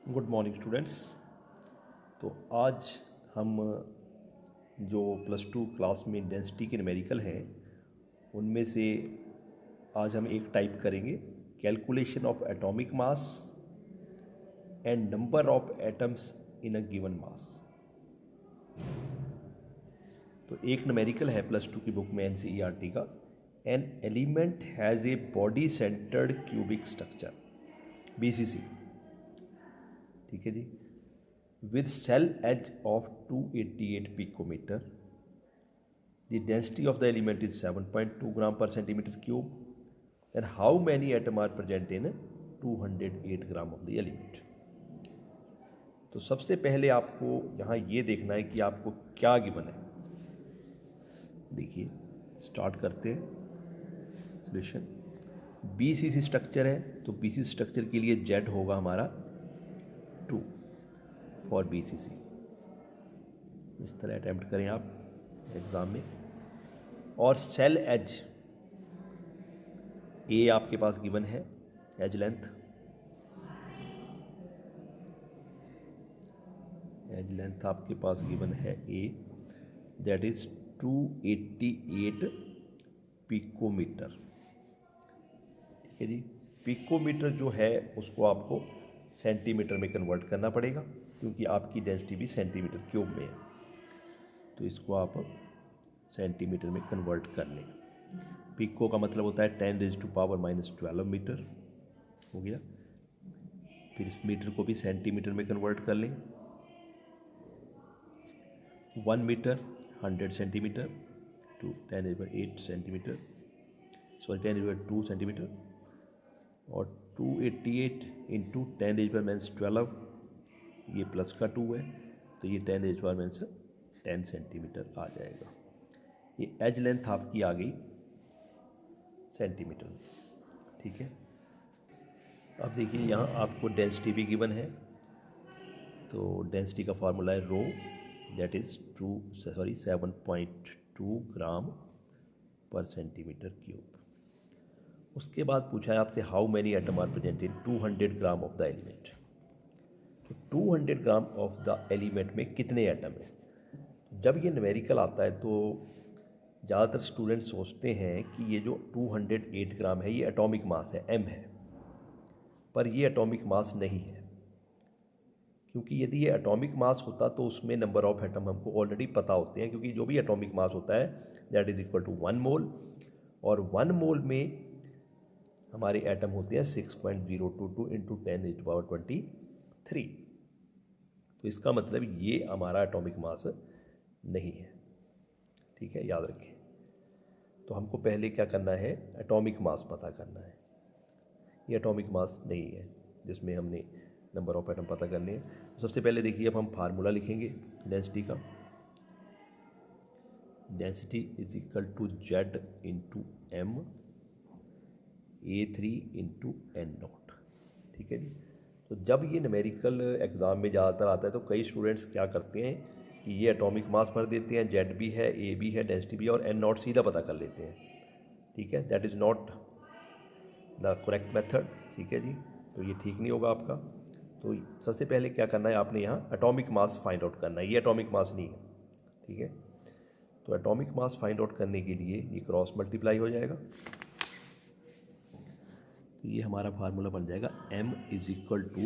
Good morning students. तो आज हम जो +2 क्लास में डेंसिटी के न्यूमेरिकल हैं उनमें से आज हम एक टाइप करेंगे, calculation of atomic mass and number of atoms in a given mass. तो एक न्यूमेरिकल है +2 की बुक में NCERT का, an element has a body centred cubic structure BCC, ठीक है जी, with cell edge of 288 picometer. The density of the element is 7.2 gram per centimeter cube. And how many atoms are present in 208 gram of the element? तो सबसे पहले आपको यहाँ ये देखना है कि आपको क्या गिवन है। देखिए, स्टार्ट करते हैं सॉल्यूशन। BCC स्ट्रक्चर है तो BCC स्ट्रक्चर के लिए Z होगा हमारा 2 फॉर BCC। इस तरह अटैम्प्ट करें आप एग्ज़ाम में। और सेल एज ए आपके पास गिवन है, एज लेंथ आपके पास गिवन है ए, दैट इज 288 पिकोमीटर, ठीक है जी। पिकोमीटर जो है उसको आपको सेंटीमीटर में कन्वर्ट करना पड़ेगा क्योंकि आपकी डेंसिटी भी सेंटीमीटर क्यूब में है, तो इसको आप सेंटीमीटर में कन्वर्ट कर लें। पिको का मतलब होता है 10⁻⁻12 मीटर हो गया। फिर इस मीटर को भी सेंटीमीटर में कन्वर्ट कर लें। 1 metre 100 centimetre to 10⁻8 centimetre, sorry 10⁻2 centimetre, और 288 इंटू 10⁻12, ये प्लस का 2 है तो ये 10⁻10 सेंटीमीटर आ जाएगा। ये एज लेंथ आपकी आ गई सेंटीमीटर में, ठीक है। अब देखिए यहाँ आपको डेंसिटी भी गिवन है, तो डेंसिटी का फार्मूला है रो, दैट इज़ 7.2 ग्राम पर सेंटीमीटर क्यूब। उसके बाद पूछा है आपसे how many atom are present in 200 gram of the element. तो 200 ग्राम ऑफ द एलिमेंट में कितने एटम हैं। जब ये न्यूमेरिकल आता है तो ज़्यादातर स्टूडेंट सोचते हैं कि ये जो 208 ग्राम है ये एटॉमिक मास है, m है, पर ये एटॉमिक मास नहीं है, क्योंकि यदि ये एटॉमिक मास होता तो उसमें नंबर ऑफ एटम हमको ऑलरेडी पता होते हैं, क्योंकि जो भी एटॉमिक मास होता है दैट इज़ इक्वल टू 1 मोल, और 1 मोल में हमारे एटम होते हैं 6.022 इंटू 10⁻23। तो इसका मतलब ये हमारा एटॉमिक मास नहीं है, ठीक है, याद रखें। तो हमको पहले क्या करना है, एटॉमिक मास पता करना है। ये एटॉमिक मास नहीं है जिसमें हमने नंबर ऑफ एटम पता करने हैं। सबसे पहले देखिए, अब हम फार्मूला लिखेंगे डेंसिटी का। Density is equal to Z into M A3 into N0, ठीक है जी। तो जब ये न्यूमेरिकल एग्ज़ाम में ज़्यादातर आता है तो कई स्टूडेंट्स क्या करते हैं कि ये एटॉमिक मास भर देते हैं, Z भी है, A भी है, डेंसिटी भी है, और N0 सीधा पता कर लेते हैं, ठीक है। That is not the correct method, ठीक है जी। तो ये ठीक नहीं होगा आपका। तो सबसे पहले क्या करना है, आपने यहाँ एटॉमिक मास फाइंड आउट करना है। ये एटॉमिक मास नहीं है, ठीक है। तो एटॉमिक मास फाइंड आउट करने के लिए ये क्रॉस मल्टीप्लाई हो जाएगा, तो ये हमारा फार्मूला बन जाएगा m is equal to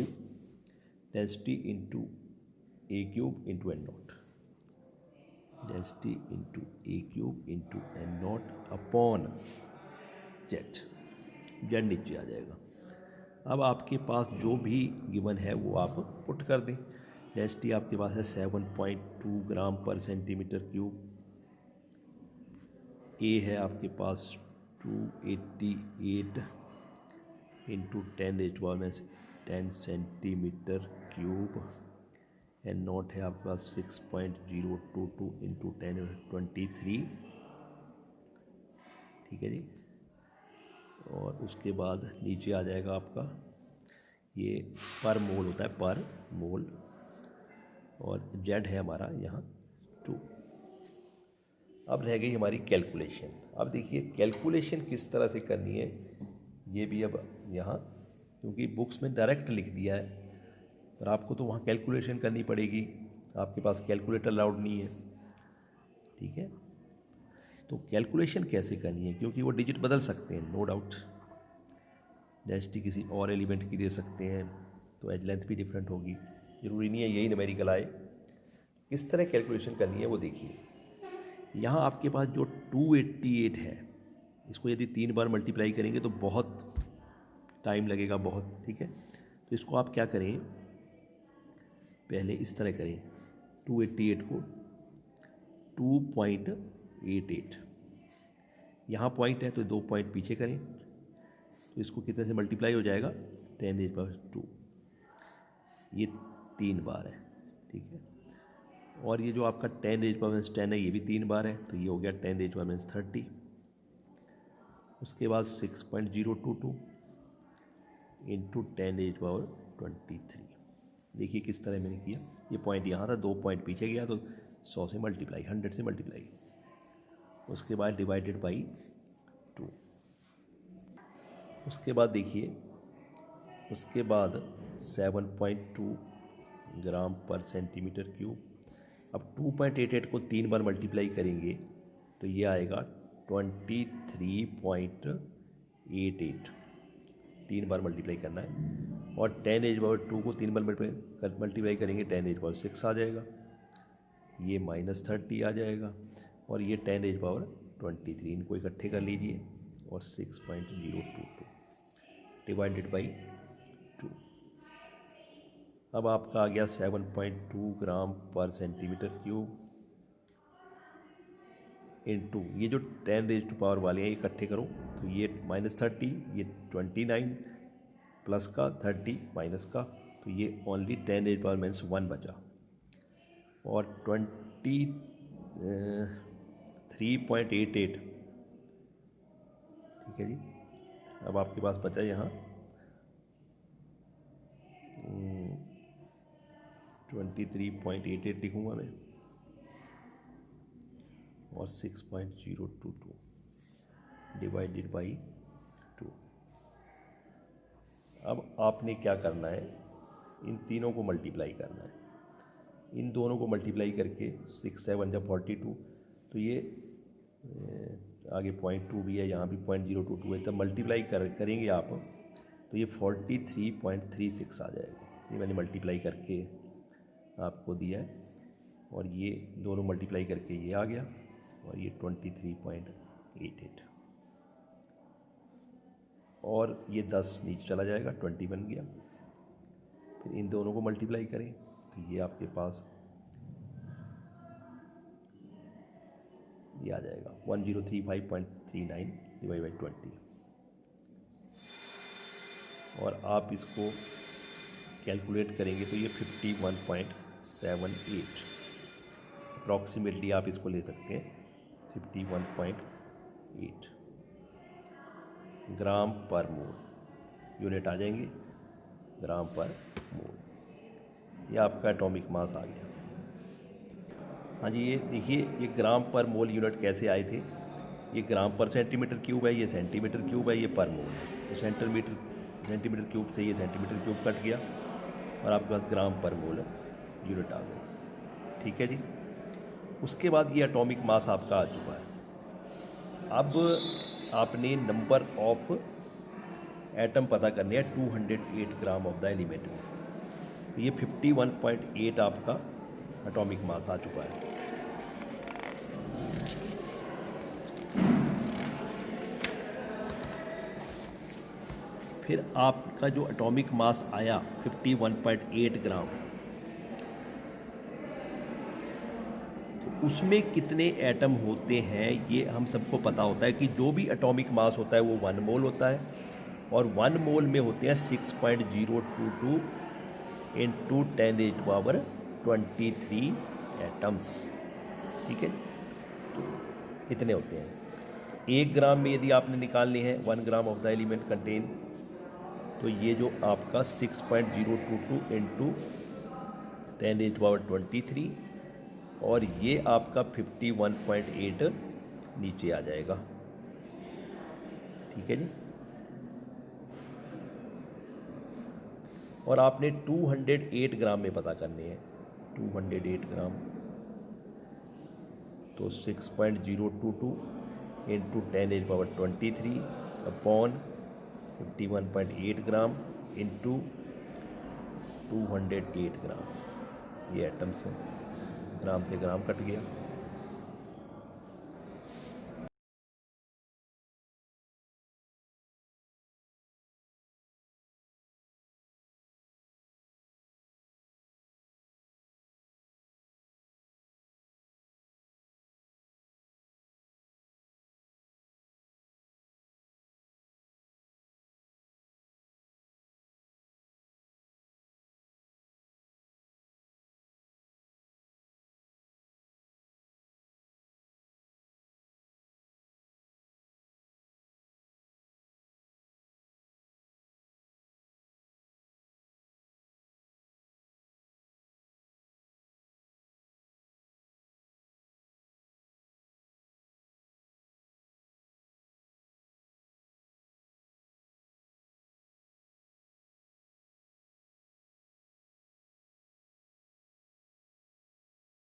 density into a cube into N0, density into a cube into N0 upon Z नीचे आ जाएगा। अब आपके पास जो भी गिवन है वो आप पुट कर दें। डेंसिटी आपके पास है 7.2 ग्राम पर सेंटीमीटर क्यूब, ए है आपके पास 288 इंटू 10⁻10 सेंटीमीटर क्यूब, N0 है आपके पास 6.022 इंटू 10⁻23, ठीक है जी। और उसके बाद नीचे आ जाएगा आपका, ये पर मोल होता है, पर मोल, और Z है हमारा यहाँ 2। अब रह गई हमारी कैलकुलेशन। अब देखिए कैलकुलेशन किस तरह से करनी है, ये भी अब यहाँ क्योंकि बुक्स में डायरेक्ट लिख दिया है पर आपको तो वहाँ कैलकुलेशन करनी पड़ेगी, आपके पास कैलकुलेटर अलाउड नहीं है, ठीक है। तो कैलकुलेशन कैसे करनी है, क्योंकि वो डिजिट बदल सकते हैं, नो डाउट। डेंसिटी किसी और एलिमेंट की दे सकते हैं, तो एज लेंथ भी डिफरेंट होगी, ज़रूरी नहीं है यही न्यूमेरिकल आए। किस तरह कैलकुलेशन करनी है वो देखिए। यहाँ आपके पास जो 288 है, इसको यदि 3 बार मल्टीप्लाई करेंगे तो बहुत टाइम लगेगा, बहुत, ठीक है। तो इसको आप क्या करें, पहले इस तरह करें, 288 को 2.88, यहाँ पॉइंट है तो 2 पॉइंट पीछे करें, तो इसको कितने से मल्टीप्लाई हो जाएगा, 10⁻², ये 3 बार है, ठीक है। और ये जो आपका 10⁻10 है, ये भी 3 बार है, तो ये हो गया 10⁻30। उसके बाद 6.022 इंटू 10⁻23। देखिए किस तरह मैंने किया, ये पॉइंट यहाँ था, 2 पॉइंट पीछे गया तो 100 से मल्टीप्लाई, 100 से मल्टीप्लाई, उसके बाद डिवाइडेड बाई 2। उसके बाद देखिए, उसके बाद 7.2 ग्राम पर सेंटीमीटर क्यूब। अब 2.88 को 3 बार मल्टीप्लाई करेंगे तो ये आएगा 23.88, 3 बार मल्टीप्लाई करना है। और 10⁻² को 3 बार मल्टीप्लाई करेंगे 10⁻6 आ जाएगा, ये -30 आ जाएगा, और ये 10⁻23, इनको इकट्ठे कर लीजिए, और 6.022 डिवाइडेड बाई 2। अब आपका आ गया 7.2 ग्राम पर सेंटीमीटर क्यूब इंटू, ये जो 10⁻² वाले हैं इकट्ठे करो तो ये -30, ये 29 प्लस का 30 माइनस का, तो ये ओनली 10⁻⁻1 बचा, और 23.88, ठीक है जी। अब आपके पास बचा यहाँ 23.88 लिखूँगा मैं, और 6.022 डिवाइडेड बाई 2। अब आपने क्या करना है, इन तीनों को मल्टीप्लाई करना है, इन दोनों को मल्टीप्लाई करके 6 7 जब 42, तो ये आगे 0.2 भी है, यहाँ भी 0.022 है, तब मल्टीप्लाई करेंगे आप तो ये 43.36 आ जाएगा। ये मैंने मल्टीप्लाई करके आपको दिया है, और ये दोनों मल्टीप्लाई करके ये आ गया, और ये 23.88, और ये 10 नीचे चला जाएगा, 20 बन गया। फिर इन दोनों को मल्टीप्लाई करें तो ये आपके पास ये आ जाएगा 1035.39 डिवाइड बाई 20, और आप इसको कैलकुलेट करेंगे तो ये 51.78 अप्रॉक्सीमेटली आप इसको ले सकते हैं, 51.8 ग्राम पर मोल, यूनिट आ जाएंगे ग्राम पर मोल। ये आपका एटॉमिक मास आ गया। हाँ जी, ये देखिए, ये ग्राम पर मोल यूनिट कैसे आए थे, ये ग्राम पर सेंटीमीटर क्यूब है, ये सेंटीमीटर क्यूब है, ये पर मोल है, तो सेंटीमीटर क्यूब से ये सेंटीमीटर क्यूब कट गया, और आपके पास ग्राम पर मोल यूनिट आ गई, ठीक है जी। उसके बाद ये एटॉमिक मास आपका आ चुका है। अब आपने नंबर ऑफ एटम पता करने हैं 208 ग्राम ऑफ द एलिमेंट में, तो ये 51.8 आपका एटॉमिक मास आ चुका है। फिर आपका जो एटॉमिक मास आया 51.8 ग्राम, तो उसमें कितने एटम होते हैं ये हम सबको पता होता है कि जो भी एटॉमिक मास होता है वो 1 मोल होता है, और 1 मोल में होते हैं 6.022 इंटू 10⁻23 एटम्स, ठीक है। तो इतने होते हैं। 1 ग्राम में यदि आपने निकालने हैं 1 ग्राम ऑफ द एलिमेंट कंटेन, तो ये जो आपका 6.022 इंटू 10⁻23, और ये आपका 51.8 नीचे आ जाएगा, ठीक है जी। और आपने 208 ग्राम में पता करने हैं। 208 ग्राम तो 6.022 इंटू 10⁻23 अपॉन 51.8 ग्राम इंटू 208 ग्राम। ये एटम्स हैं, ग्राम से ग्राम कट गया।